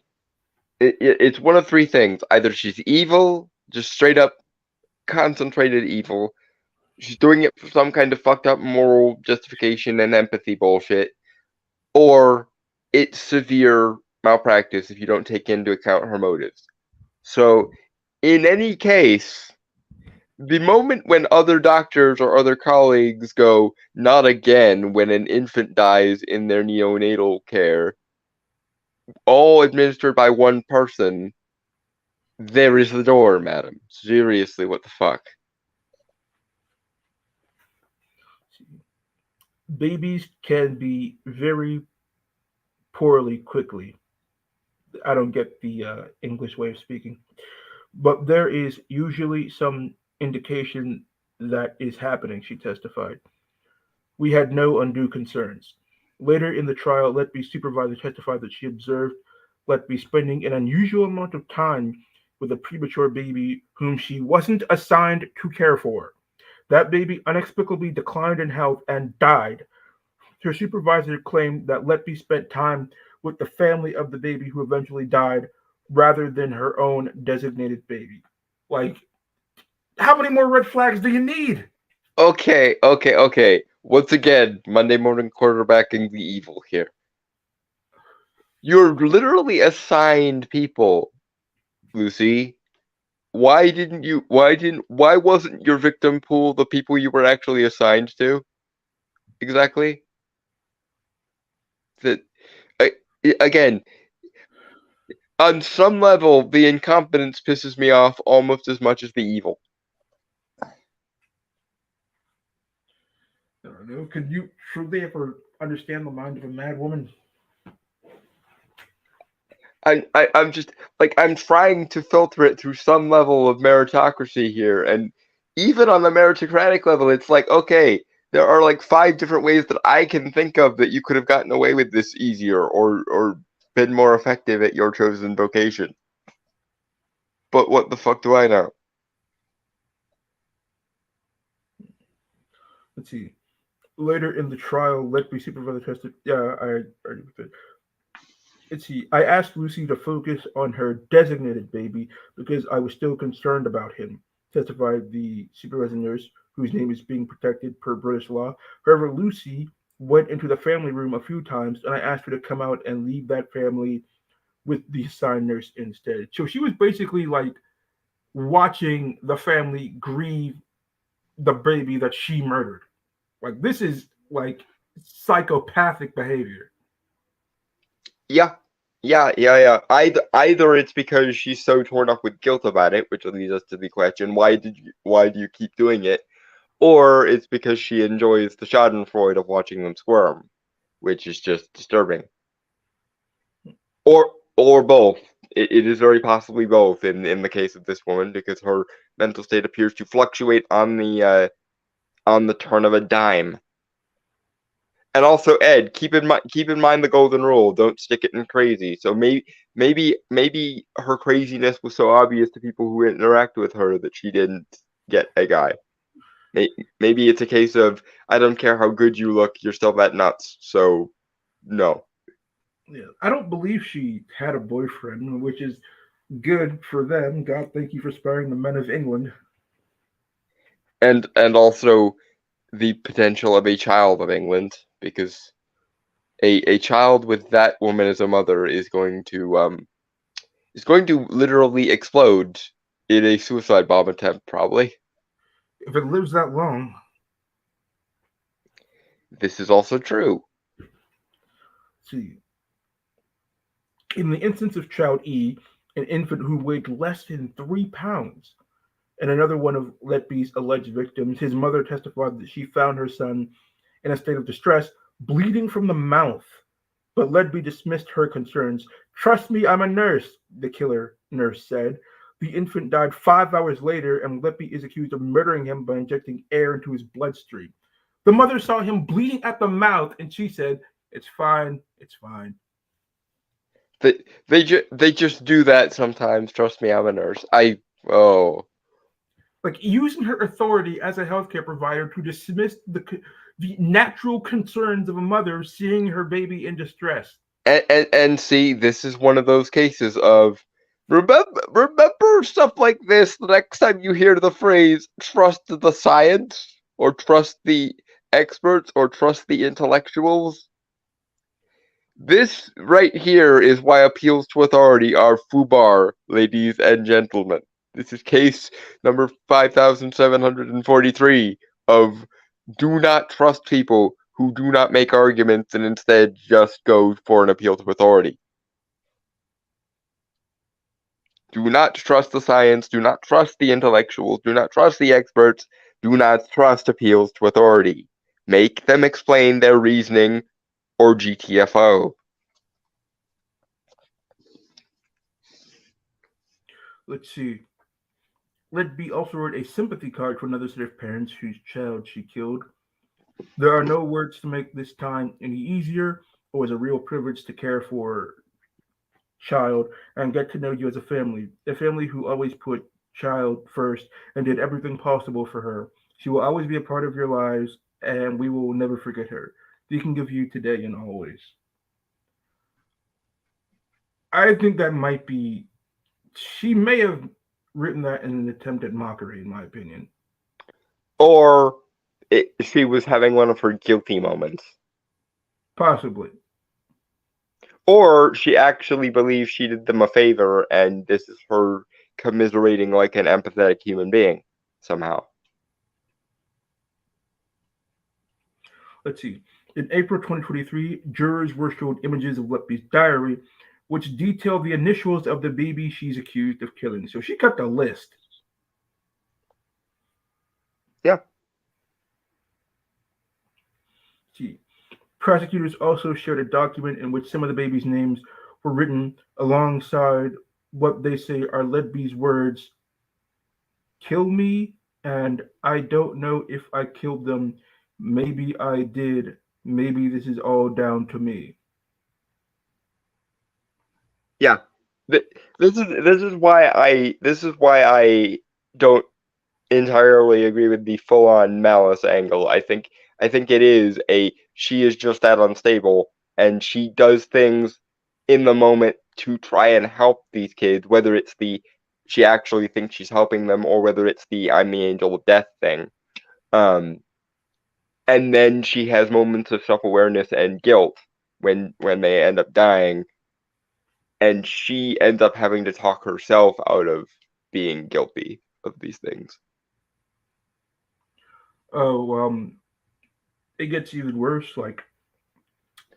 it's one of three things. Either she's evil, just straight up concentrated evil, she's doing it for some kind of fucked up moral justification and empathy bullshit, or it's severe malpractice if you don't take into account her motives. So, in any case, the moment when other doctors or other colleagues go, not again, when an infant dies in their neonatal care, all administered by one person, there is the door, madam. Seriously, what the fuck? Babies can be very poorly quickly. I don't get the English way of speaking, but there is usually some indication that is happening, she testified. We had no undue concerns. Later in the trial, Letby's supervisor testified that she observed Letby spending an unusual amount of time with a premature baby whom she wasn't assigned to care for. That baby inexplicably declined in health and died. Her supervisor claimed that Letby spent time with the family of the baby who eventually died rather than her own designated baby. Like, how many more red flags do you need? Okay. Once again, Monday morning quarterbacking the evil here. You're literally assigned people, Lucy. Why wasn't your victim pool the people you were actually assigned to? Exactly? That, I, again, on some level, the incompetence pisses me off almost as much as the evil. I don't know. Could you truly ever understand the mind of a mad woman? I'm just like I'm trying to filter it through some level of meritocracy here, and even on the meritocratic level, it's like okay, there are like five different ways that I can think of that you could have gotten away with this easier or been more effective at your chosen vocation. But what the fuck do I know? Let's see. Later in the trial, Letby supervisor tested. Yeah, I already with it. Let's see. I asked Lucy to focus on her designated baby because I was still concerned about him, testified the supervising nurse, whose name is being protected per British law. However, Lucy went into the family room a few times, and I asked her to come out and leave that family with the assigned nurse instead. So she was basically like watching the family grieve the baby that she murdered. Like this is like psychopathic behavior. Yeah, yeah. Either it's because she's so torn up with guilt about it, which leads us to the question: why do you keep doing it? Or it's because she enjoys the Schadenfreude of watching them squirm, which is just disturbing. Or both. It is very possibly both in the case of this woman because her mental state appears to fluctuate on the turn of a dime. And also, Ed, keep in mind the golden rule: don't stick it in crazy. So maybe her craziness was so obvious to people who interact with her that she didn't get a guy. Maybe it's a case of I don't care how good you look, you're still that nuts. So no. Yeah, I don't believe she had a boyfriend, which is good for them. God, thank you for sparing the men of England. And also the potential of a child of England because a child with that woman as a mother is going to literally explode in a suicide bomb attempt probably. If it lives that long, This is also true. see, in the instance of child E, an infant who weighed less than 3 pounds, and another one of Letby's alleged victims, his mother testified that she found her son in a state of distress, bleeding from the mouth. But Letby dismissed her concerns. Trust me, I'm a nurse, the killer nurse said. The infant died 5 hours later, and Letby is accused of murdering him by injecting air into his bloodstream. The mother saw him bleeding at the mouth, and she said, "It's fine, it's fine." They just do that sometimes. Trust me, I'm a nurse. I oh Like using her authority as a healthcare provider to dismiss the natural concerns of a mother seeing her baby in distress. and see, this is one of those cases of remember stuff like this the next time you hear the phrase trust the science. or trust the experts or trust the intellectuals. This right here is why appeals to authority are foobar, ladies and gentlemen. This is case number 5743 of do not trust people who do not make arguments and instead just go for an appeal to authority. Do not trust the science, do not trust the intellectuals, do not trust the experts, do not trust appeals to authority. Make them explain their reasoning or GTFO. Let's see. Let B also wrote a sympathy card to another set of parents whose child she killed. There are no words to make this time any easier. It was a real privilege to care for child and get to know you as a family who always put child first and did everything possible for her. She will always be a part of your lives, and we will never forget her. Thinking of you today and always. I think that might be. She may have written that in an attempt at mockery, in my opinion. Or she was having one of her guilty moments. Possibly. Or she actually believes she did them a favor and this is her commiserating like an empathetic human being somehow. Let's see. In April 2023, jurors were showed images of Letby's diary, which detailed the initials of the baby she's accused of killing. So she cut the list. Yeah. See, prosecutors also shared a document in which some of the baby's names were written alongside what they say are Letby's words, kill me, and I don't know if I killed them. Maybe I did. Maybe this is all down to me. Yeah. This is why I don't entirely agree with the full on Malice angle. I think it is a she is just that unstable and she does things in the moment to try and help these kids, whether it's the she actually thinks she's helping them or whether it's the I'm the angel of death thing. Um and then she has moments of self awareness and guilt when they end up dying, and she ends up having to talk herself out of being guilty of these things. Oh, it gets even worse. Like,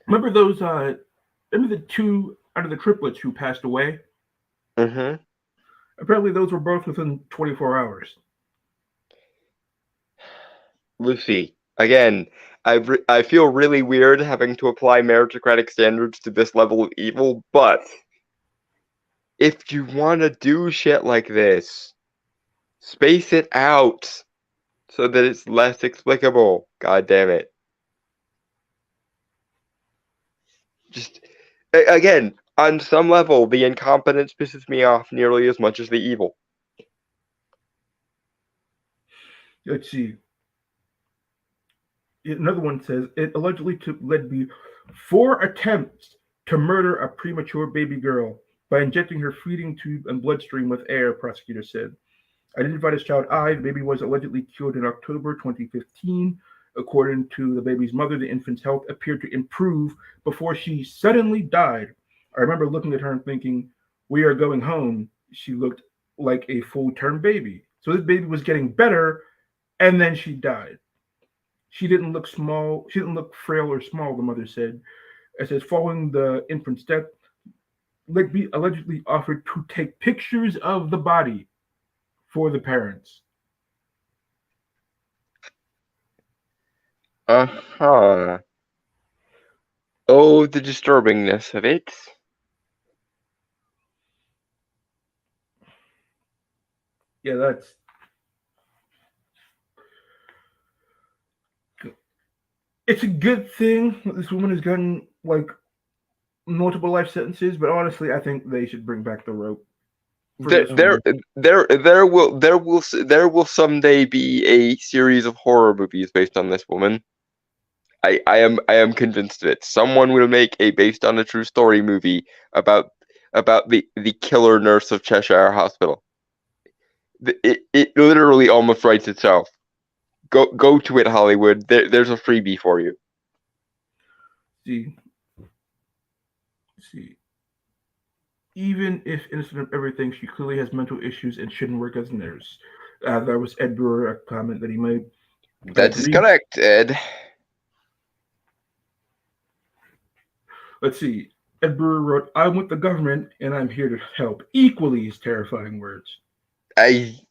remember those? Remember the two out of the triplets who passed away? Mm-hmm. Apparently, those were both within 24 hours. Lucy, again, I feel really weird having to apply meritocratic standards to this level of evil, but if you want to do shit like this, space it out so that it's less explicable. God damn it. Just again, on some level, the incompetence pisses me off nearly as much as the evil. Let's see. Another one says it allegedly took Ledby 4 attempts to murder a premature baby girl by injecting her feeding tube and bloodstream with air, prosecutor said. Identified as child I, the baby was allegedly killed in October 2015. According to the baby's mother, the infant's health appeared to improve before she suddenly died. I remember looking at her and thinking, we are going home. She looked like a full term baby. So this baby was getting better, and then she died. She didn't look small. She didn't look frail or small, the mother said. It says, following the infant's death, Ligby allegedly offered to take pictures of the body for the parents. Uh-huh. Oh, the disturbingness of it. Yeah, that's it's a good thing that this woman has gotten like multiple life sentences, but honestly, I think they should bring back the rope for There, this there, woman. there will someday be a series of horror movies based on this woman. I am convinced of it. Someone will make a based on a true story movie about the killer nurse of Cheshire Hospital. It literally almost writes itself. Go to it, Hollywood. There's a freebie for you. See, see. Even if innocent of everything, she clearly has mental issues and shouldn't work as a nurse. That was Ed Brewer, a comment that he made. I That is agree. correct, Ed. Let's see. Ed Brewer wrote, I'm with the government and I'm here to help. Equally as terrifying words.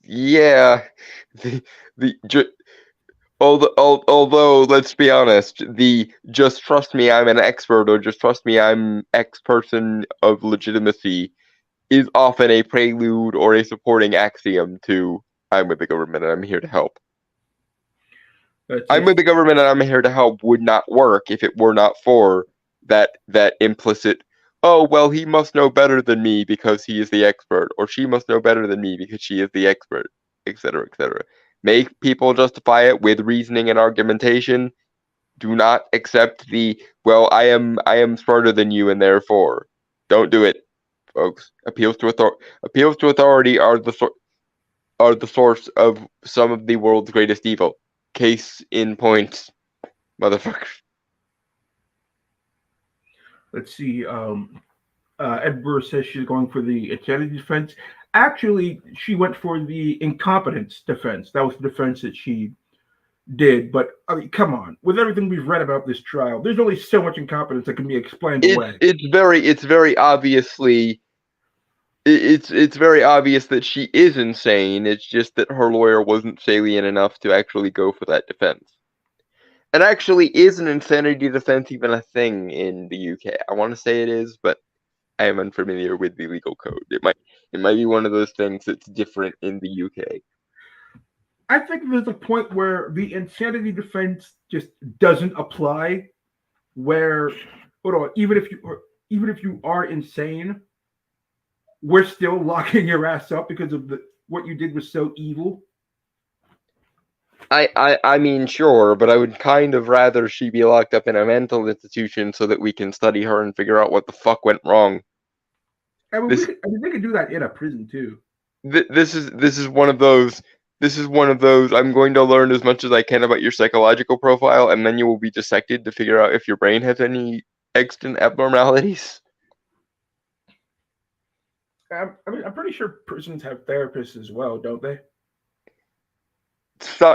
Yeah. The the ju- although let's be honest, the just trust me, I'm an expert, or just trust me, I'm X person of legitimacy is often a prelude or a supporting axiom to I'm with the government and I'm here to help. Let's I'm with see. the government and I'm here to help would not work if it were not for that implicit, oh well, he must know better than me because he is the expert, or she must know better than me because she is the expert, etc., etc. Make people justify it with reasoning and argumentation. Do not accept the, well, I am smarter than you and therefore don't do it, folks. Appeals to authority are the source of some of the world's greatest evil. Case in point, motherfucker. Let's see. Ed Brewer says she's going for the insanity defense. Actually, she went for the incompetence defense. That was the defense that she did. But I mean, come on. With everything we've read about this trial, there's only so much incompetence that can be explained away. It's very obviously it's very obvious that she is insane. It's just that her lawyer wasn't salient enough to actually go for that defense. And actually, is an insanity defense even a thing in the UK? I want to say it is, but I am unfamiliar with the legal code. It might be one of those things that's different in the UK. I think there's a point where the insanity defense just doesn't apply. Where, hold on, even if you are insane, we're still locking your ass up because of the what you did was so evil. I mean, sure, but I would kind of rather she be locked up in a mental institution so that we can study her and figure out what the fuck went wrong. I mean, This I mean, they could do that in a prison too. this is one of those. This is one of those. I'm going to learn as much as I can about your psychological profile, and then you will be dissected to figure out if your brain has any extant abnormalities. I mean, I'm pretty sure prisons have therapists as well, don't they?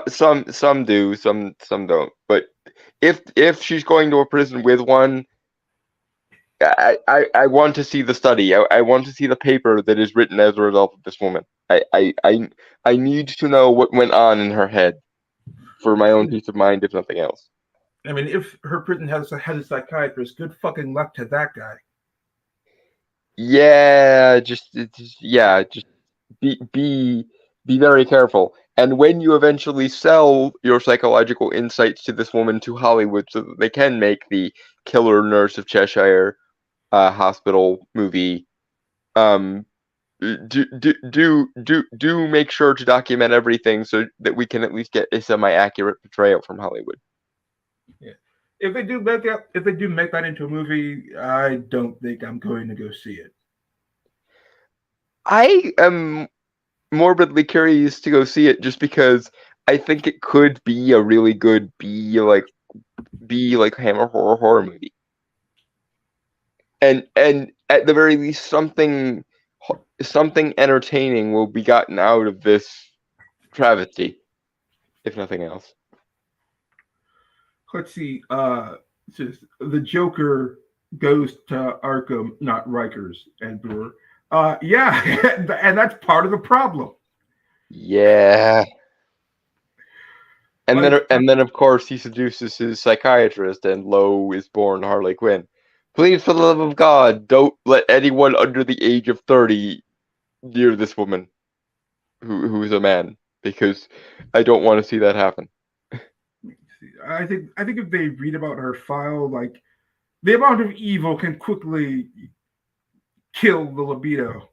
Some do, some don't. But if she's going to a prison with one, I want to see the study. I want to see the paper that is written as a result of this woman. I need to know what went on in her head for my own peace of mind, if nothing else. I mean, if her prison has a psychiatrist, good fucking luck to that guy. Yeah, just be be be very careful. And when you eventually sell your psychological insights to this woman to Hollywood so that they can make the Killer Nurse of Cheshire hospital movie, um, do make sure to document everything so that we can at least get a semi-accurate portrayal from Hollywood. Yeah. If they do make that into a movie, I don't think I'm going to go see it. I am morbidly curious to go see it just because I think it could be a really good be like Hammer horror movie, and at the very least something entertaining will be gotten out of this travesty, if nothing else. Let's see. It says the Joker goes to Arkham, not Rikers and Brewer. Yeah, and that's part of the problem. Yeah. And then, Like, and then, of course, he seduces his psychiatrist, and lo is born Harley Quinn. Please, for the love of God, don't let anyone under the age of 30 near this woman who is a man, because I don't want to see that happen. I think if they read about her file, like the amount of evil can quickly kill the libido.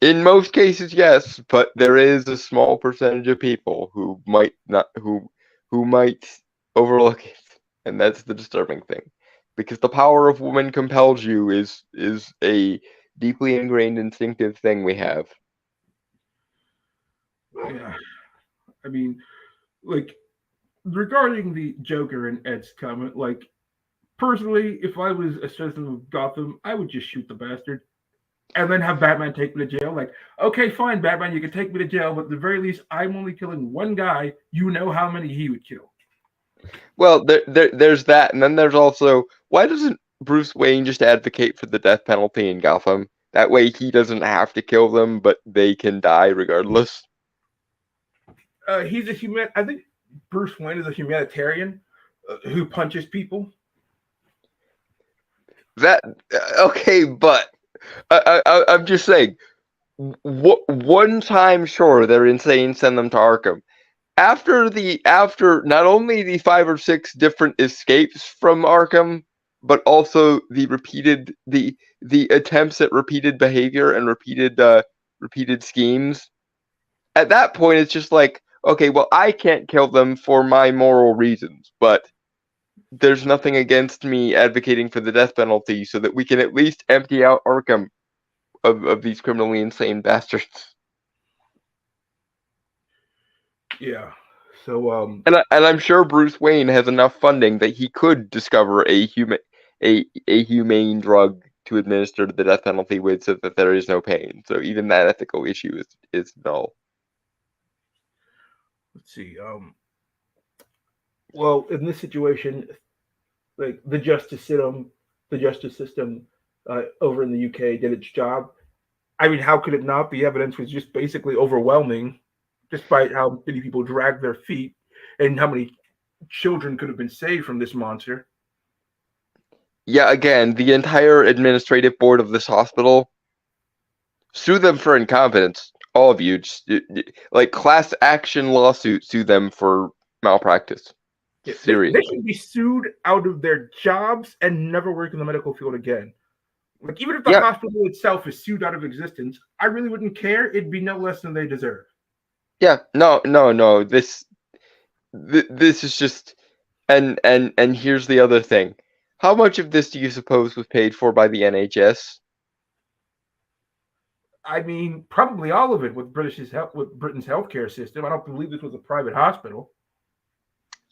In most cases, yes, but there is a small percentage of people who might not who might overlook it, and that's the disturbing thing. Because the power of woman compels you is a deeply ingrained instinctive thing we have. Yeah. I mean, like regarding the Joker and Ed's comment, like personally, if I was a citizen of Gotham, I would just shoot the bastard and then have Batman take me to jail. Like, okay, fine, Batman, you can take me to jail, but at the very least, I'm only killing one guy. You know how many he would kill. Well, there's that, and then there's also why doesn't Bruce Wayne just advocate for the death penalty in Gotham? That way, he doesn't have to kill them, but they can die regardless. He's a human. I think Bruce Wayne is a humanitarian who punches people. That okay, but I'm just saying. One time, sure, they're insane. Send them to Arkham. After not only the 5 or 6 different escapes from Arkham, but also the attempts at repeated behavior and repeated schemes. At that point, it's just like, okay, well, I can't kill them for my moral reasons, but there's nothing against me advocating for the death penalty so that we can at least empty out Arkham of these criminally insane bastards. Yeah. So And I'm sure Bruce Wayne has enough funding that he could discover a humane drug to administer the death penalty with, so that there is no pain. So even that ethical issue is null. let's see. Well, in this situation, like the justice system over in the UK did its job. I mean, how could it not? The evidence was just basically overwhelming, despite how many people dragged their feet and how many children could have been saved from this monster. Yeah, again, the entire administrative board of this hospital, sue them for incompetence. All of you, just, like class action lawsuit, sue them for malpractice. Yeah, they Seriously. should be sued out of their jobs and never work in the medical field again. Like, even if the Yeah, hospital itself is sued out of existence, I really wouldn't care. It'd be no less than they deserve. yeah. No, no, no. This is just and here's the other thing. How much of this do you suppose was paid for by the NHS? I mean, probably all of it with Britain's healthcare system. I don't believe this was a private hospital.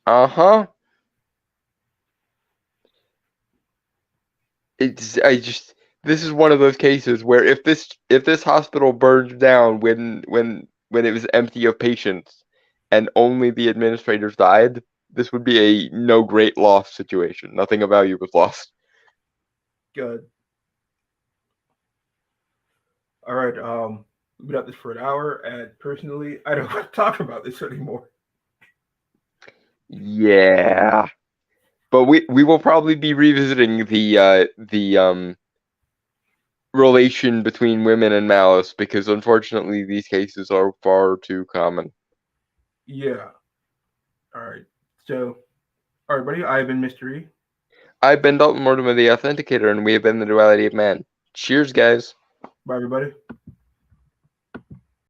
Uh-huh. It's I just This is one of those cases where if this hospital burned down when it was empty of patients and only the administrators died, this would be a no great loss situation. Nothing of value was lost. Good. All right. We've been at this for an hour, and personally, I don't want to talk about this anymore. Yeah. But we will probably be revisiting the relation between women and Malice, because unfortunately these cases are far too common. Yeah. All right. So, all right, buddy. I've been Mystery. I've been Dalton Mortimer, the Authenticator, and we have been the Duality of Man. Cheers, guys. Bye, everybody.